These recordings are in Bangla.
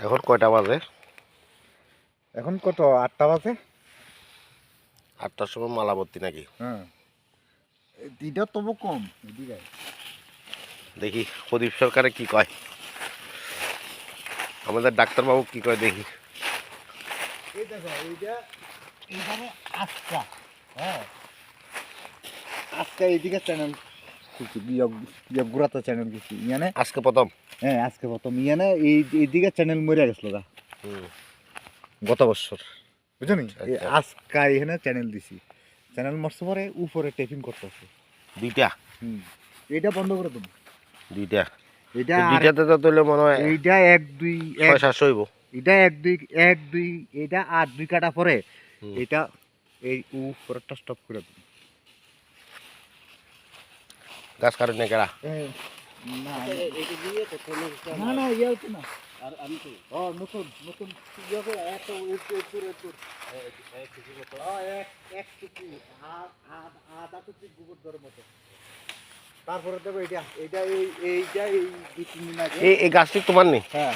এখন কয়টা বাজে? এখন কত 8টা বাজে। 8টার সময় মালা ভর্তি নাকি? হ্যাঁ, দিটা তবু কম এদিকে। দেখি প্রদীপ সরকারে কি কয়, আমাদের ডাক্তারবাবু কি কয় দেখি। এই দেখো এইটা এইখানে আজকা, হ্যাঁ আজকা এইদিকে চ্যানেল খুলছি, গুড়াতে চ্যানেল খুলছি ইয়ানে আজকে প্রথম? হ্যাঁ আজকে প্রথম ইয়ানে এইদিকে চ্যানেল মরে গেছিল গা গত বছর, বুঝছো নি? এই আজকা এখানে চ্যানেল দিছি, চ্যানেল মরছে পরে উপরে টেপিং করতেছে দুইটা। এইটা বন্ধ করে দেবো। দুইটা এইটা দুইটাতে তো তাহলে মনে হয় এইটা 1 2 600 হইব। এটা 1 2 এটা 8 2 কাটা পরে এটা এই উপরটা স্টপ করে দেবো। গাছ কাটেন না কেরা? না না না ইয়ে হচ্ছে না। আর আমি তো নতুন নতুন ইয়ে করে এত আধা টুকু গোবর ধরে মতো। তারপরে দেবো এইটা এইটা এইটা এই 2-3 দিন আগে এই গাছটি তোমার নেই? হ্যাঁ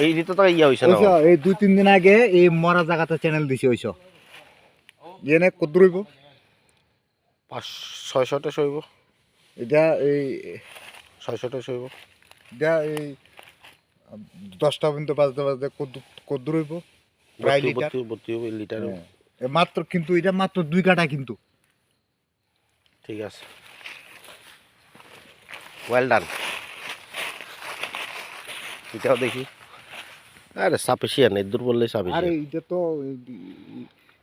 এই দিতে তো ইয়া হইছে না? এই 2-3 দিন আগে এই মরা জায়গাতে চ্যানেল দিছি হইছ এনে কত রইব 500-600 হইব। এটা এই 600 হইব। এটা এই 10টা পর্যন্ত বাজতে বাজতে কত রইব প্রায় লিটার 32 লিটার। মাত্র, কিন্তু এটা মাত্র 2 কাটা কিন্তু। ঠিক আছে, ওয়েল ডান। এটাও দেখি। আরে সাফিসিয়েন্ট, এদুর বললে আরে সাফিসিয়েন্ট। এটা তো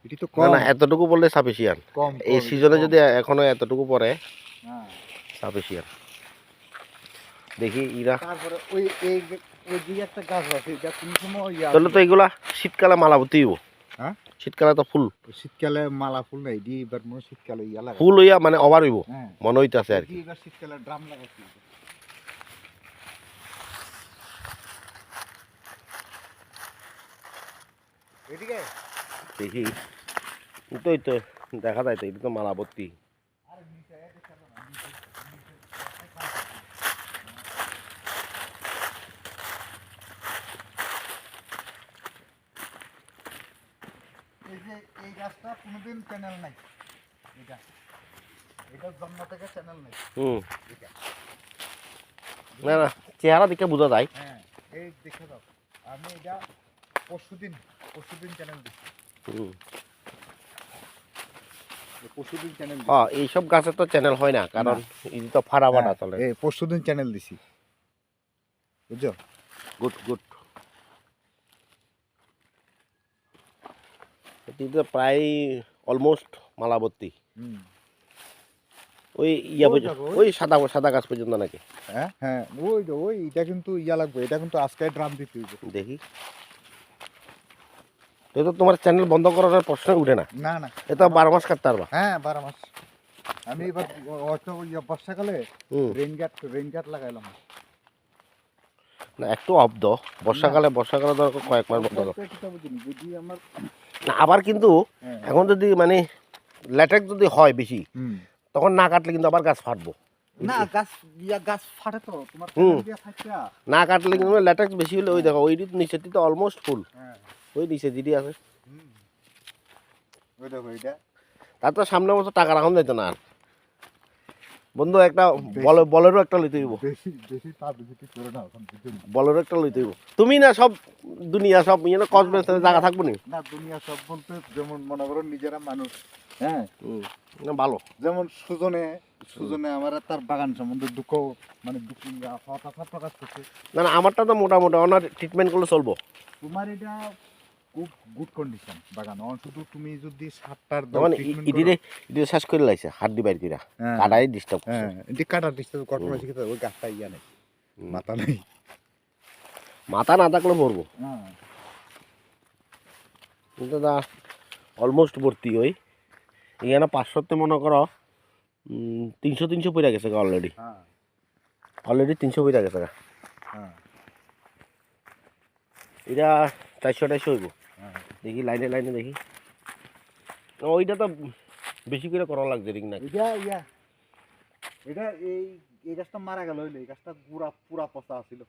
এটি তো না কম না, এতটুকু বললে সাফিসিয়েন্ট। কম এই সিজনে যদি এখনো এতটুকু পড়ে সাফিসিয়েন্ট। দেখি ইরা তারপরে ওই এই ওই যে একটা গাছ আছে এটা কোন সময় তাহলে তো এগুলা শীতকালে মালা ভর্তি হইব। হ্যাঁ শীতকালে তো ফুল, শীতকালে মালা ফুল নাই দি, এবার মনে শীতকালে ইয়া লাগা ফুল হইয়া মানে ওভার হইব হ্যাঁ মনে হইতাছে আর কি। এবার শীতকালে ড্রাম লাগাচ্ছি। এদিকে দেখি ওই তো দেখা যায় তো, এটা তো মালা ভর্তি। এই যে এই গাছটা কোনোদিন চ্যানেল নাই, এটা এটা জন্ম থেকে চ্যানেল নাই। এটা না না, চেহারা দেখে বোঝা যায়। হ্যাঁ এই দেখে দাও, আমি এটা পরশুদিন চ্যানেল দিচ্ছি, পরশুদিন চ্যানেল হ্যাঁ, এইসব গাছের তো চ্যানেল হয় না, কারণ এটা তো ফাড়া বাড়া চলে। এই পরশুদিন চ্যানেল দিছি, বুঝছো? Good good. এটা প্রায় অলমোস্ট মালা ভর্তি। ওই ইয়া ওই সাদা সাদা গাছ পর্যন্ত নাকি? হ্যাঁ হ্যাঁ ওই এটা কিন্তু ইয়া লাগবে, এটা কিন্তু আজকে ড্রাম দিতে হইবে। দেখি, তো তোমার চ্যানেল বন্ধ করার প্রশ্ন উঠে না। না না, এটা 12 মাস কাটতে পারবা। হ্যাঁ 12 মাস। আমি এবার হয়তো বর্ষাকালে রেইনগাট লাগাইলাম না, একটু অব্দ বর্ষাকালে ধর কয়েক মাস বন্ধ দাও। যদি আমার না আবার কিন্তু এখন যদি মানে ল্যাটেক্স যদি হয় বেশি, তখন না কাটলে কিন্তু আবার গাছ ফাটবো। না গাছ ফাটে তো তোমার ফাটটা না কাটলে কিন্তু ল্যাটেক্স বেশি হলে ওই দেখো ওই নিচে তো অলমোস্ট ফুল, ওই নিচে দিদি আছে। ওই দেখো এটা তার তো সামনে বছর টাকা রাখুন যেত না আর। বন্ধু একটা বলেরও একটা লইতে হইব, বেশি পাবলিসিটি করে না এখন বুঝুন, বলেরও একটা লইতে হইব। তুমি না সব দুনিয়া সব ইয়ে কসমের জায়গা থাকবো নি না, দুনিয়া সব বলতে যেমন মনে করো নিজেরা মানুষ, হ্যাঁ না ভালো। যেমন সুজনে আমার তার বাগান সম্বন্ধে দুঃখ মানে হতাশা প্রকাশ করছে। না না, আমারটা তো মোটামুটি ওনার ট্রিটমেন্ট করলে চলবো। তোমার এটা খুব গুড কন্ডিশন বাগান, শুধু তুমি যদি 7টার মানে ইদিরে শেষ করে লাইছে হাড্ডি বাইর কইরা, কাটাই ডিস্টার্ব। হ্যাঁ এটি কাটা ডিস্টার্ব কর্পোরেশন শিখতে ওই গাছটা ইয়া নেই, মাথা নেই, মাথা না থাকলে মরবো। কিন্তু দা অলমোস্ট ভর্তি ওই এখানে 500তে মনে করো 300 পড়ে গেছে অলরেডি। অলরেডি 300 পড়ে গেছে। এটা 400-200 হইব। দেখি লাইনে লাইনে দেখি। ওইটা তো বেশি করে করা লাগছে ঠিক না? এটা এই গাছটা মারা গেল, এই গাছটা পুরা পচা ছিল।